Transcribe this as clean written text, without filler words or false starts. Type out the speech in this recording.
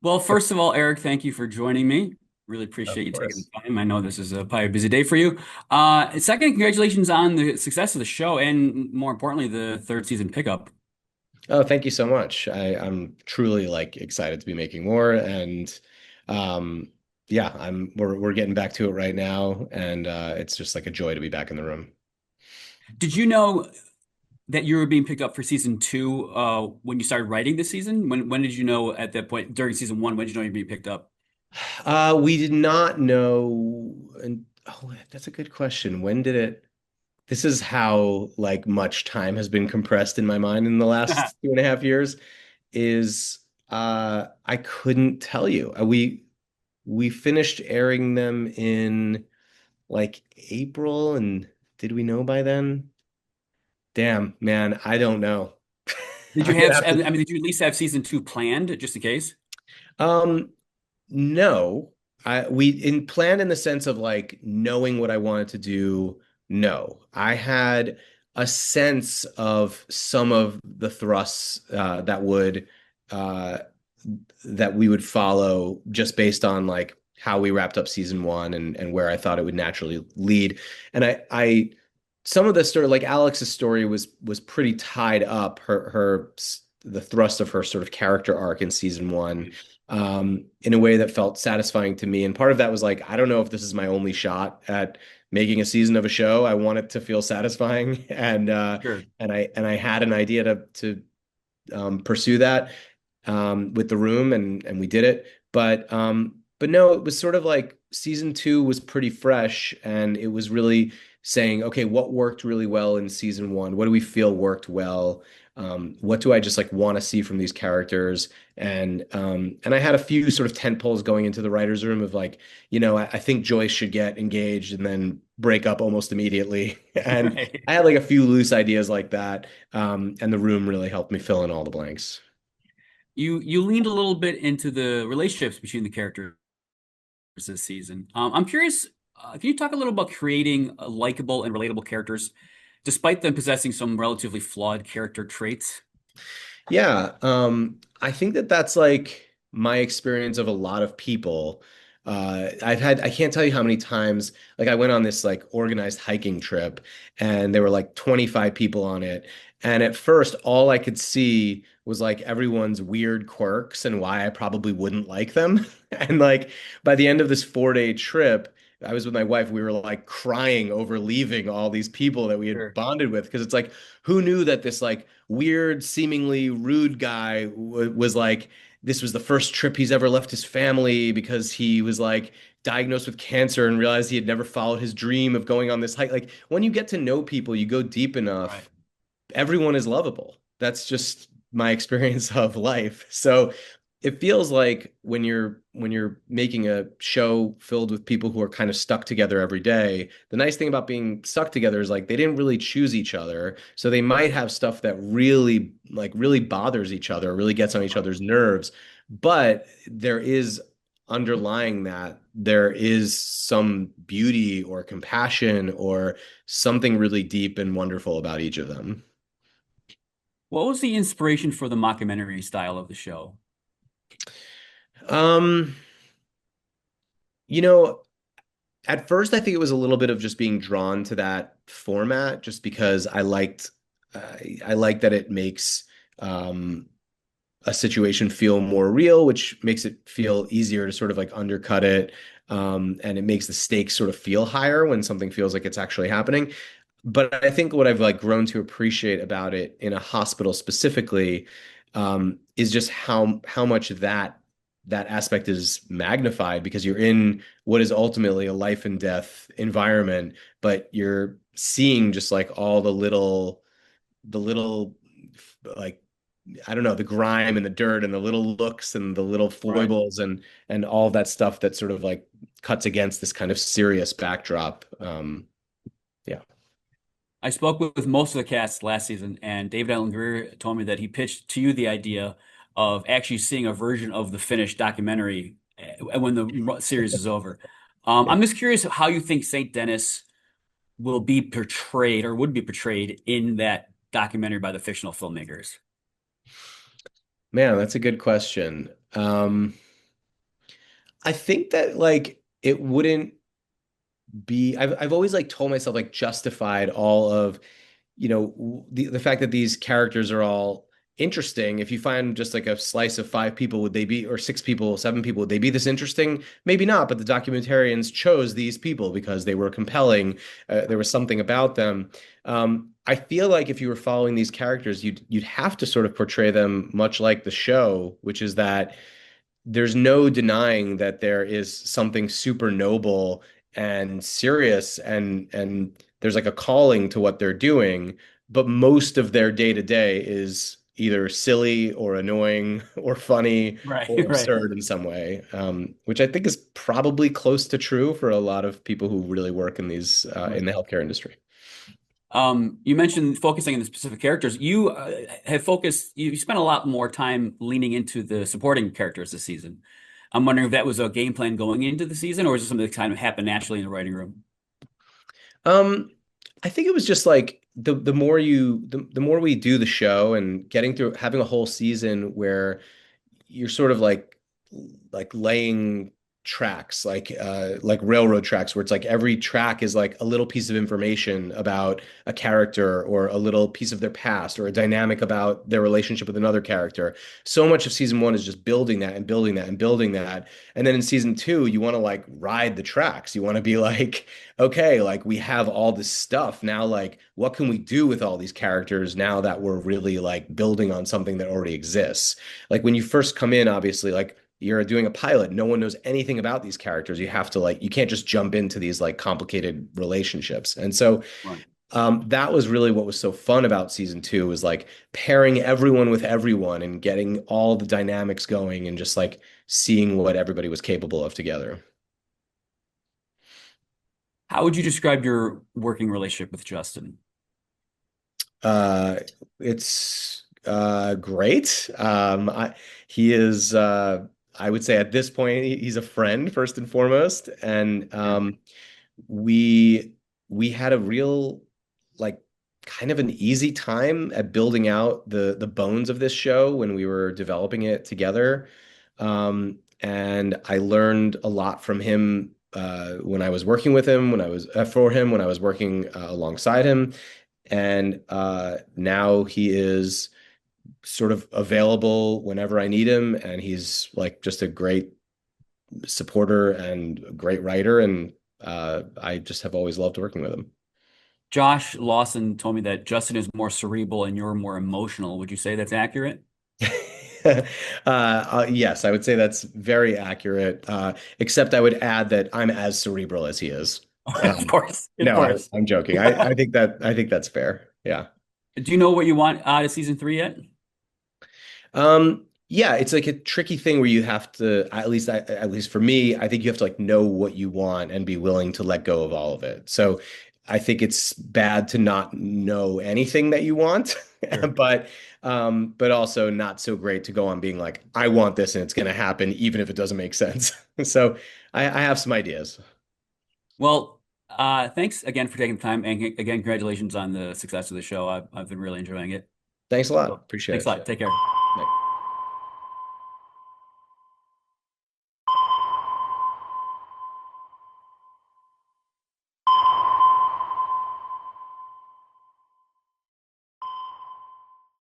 Well, first of all, Eric, thank you for joining me. Really Of appreciate you taking course. the time. I know this is probably a busy day for you. Second, congratulations on the success of the show and more importantly, the third season pickup. Oh, thank you so much. I'm truly excited to be making more um yeah, we're getting back to it right now and it's just like a joy to be back in the room. Did you know that you were being picked up for season two when you started writing this season? When did you know at that point during season one? When did you know you'd be picked up? We did not know and oh, that's a good question. When did it This is how much time has been compressed in my mind in the last 2.5 years is I couldn't tell you. We finished airing them in April, and did we know by then? Damn, man, I don't know. Did you I'm gonna have, have I to. mean, did you at least have season two planned just in case? Um, no, we in planned in the sense of knowing what I wanted to do. No, I had a sense of some of the thrusts uh, that we would follow just based on how we wrapped up season one and where I thought it would naturally lead. And I some of the story, like Alex's story, was pretty tied up. The thrust of her sort of character arc in season one, in a way that felt satisfying to me. And part of that was I don't know if this is my only shot at making a season of a show. I want it to feel satisfying, Sure. and I had an idea to pursue that with the room, and we did it. But no, it was sort of like season two was pretty fresh, and it was really saying, okay, what worked really well in season one? What do we feel worked well? What do I just want to see from these characters? And I had a few sort of tent poles going into the writers' room of I think Joyce should get engaged and then break up almost immediately. And Right. I had a few loose ideas like that. And the room really helped me fill in all the blanks. You leaned a little bit into the relationships between the characters this season. I'm curious, can you talk a little about creating likable and relatable characters, despite them possessing some relatively flawed character traits? Yeah, I think that that's my experience of a lot of people. I can't tell you how many times, I went on this organized hiking trip and there were 25 people on it. And at first, all I could see was everyone's weird quirks and why I probably wouldn't like them. And by the end of this 4-day trip, I was with my wife. We were crying over leaving all these people that we had Sure. bonded with because it's who knew that this weird, seemingly rude guy was this was the first trip he's ever left his family because he was diagnosed with cancer and realized he had never followed his dream of going on this hike. When you get to know people, you go deep Right. enough, everyone is lovable. That's just my experience of life. So it feels like when you're making a show filled with people who are kind of stuck together every day, the nice thing about being stuck together is they didn't really choose each other. So they might have stuff that really bothers each other, really gets on each other's nerves. But there is underlying that there is some beauty or compassion or something really deep and wonderful about each of them. What was the inspiration for the mockumentary style of the show? Um, you know, At first, I think it was a little bit of just being drawn to that format, just because I like that it makes a situation feel more real, which makes it feel easier to sort of undercut it, and it makes the stakes sort of feel higher when something feels like it's actually happening. But I think what I've grown to appreciate about it in a hospital specifically, is just how much that aspect is magnified because you're in what is ultimately a life and death environment, but you're seeing just all the little like I don't know, the grime and the dirt and the little looks and the little Right. foibles and all of that stuff that sort of cuts against this kind of serious backdrop. Yeah. I spoke with most of the cast last season, and David Allen Greer told me that he pitched to you the idea of actually seeing a version of the finished documentary when the series is over. I'm just curious how you think Saint Denis will be portrayed or would be portrayed in that documentary by the fictional filmmakers. Man, that's a good question. I think that like it wouldn't be I've always like told myself like justified all of the fact that these characters are all interesting. If you find just like a slice of five people, would they be, or six people, seven people, would they be this interesting? Maybe not, but the documentarians chose these people because they were compelling. There was something about them. I feel like if you were following these characters, you'd have to sort of portray them much like the show, which is that there's no denying that there is something super noble and serious and there's like a calling to what they're doing, but most of their day to day is either silly or annoying or funny Right, or right, absurd in some way, which I think is probably close to true for a lot of people who really work in these right. in the healthcare industry. You mentioned focusing on the specific characters. You have focused, you spent a lot more time leaning into the supporting characters this season. I'm wondering if that was a game plan going into the season, or is it something that kind of happened naturally in the writing room? Um, I think it was just like the more we do the show and getting through having a whole season where you're sort of like laying tracks like railroad tracks where it's like every track is like a little piece of information about a character or a little piece of their past or a dynamic about their relationship with another character. So much of season one is just building that and building that and building that, and then in season two you want to like ride the tracks. You want to be like, okay, like we have all this stuff now, like what can we do with all these characters now that we're really like building on something that already exists. Like when you first come in, obviously, like you're doing a pilot, no one knows anything about these characters. You have to like, you can't just jump into these like complicated relationships. And so Right. that was really what was so fun about season two was like pairing everyone with everyone and getting all the dynamics going and just like seeing what everybody was capable of together. How would you describe your working relationship with Justin? Uh, it's great. He is, I would say at this point, he's a friend first and foremost, and Sure. we we had a real like kind of an easy time at building out the bones of this show when we were developing it together. And I learned a lot from him when I was working with him, when I was for him, when I was working alongside him. And now he is sort of available whenever I need him, and he's like just a great supporter and a great writer, and I just have always loved working with him. Josh Lawson told me that Justin is more cerebral and you're more emotional. Would you say that's accurate? Yes, I would say that's very accurate. Except I would add that I'm as cerebral as he is. Of course, of No, course. I'm joking. I think that's fair. Yeah. Do you know what you want out of season three yet? Yeah, it's like a tricky thing where you have to, at least for me, I think you have to like know what you want and be willing to let go of all of it. So I think it's bad to not know anything that you want, Sure. but also not so great to go on being like, I want this and it's going to happen, even if it doesn't make sense. So I have some ideas. Well, thanks again for taking the time, and again, congratulations on the success of the show. I've been really enjoying it. Thanks a lot. So, Appreciate thanks a it. lot. Take care.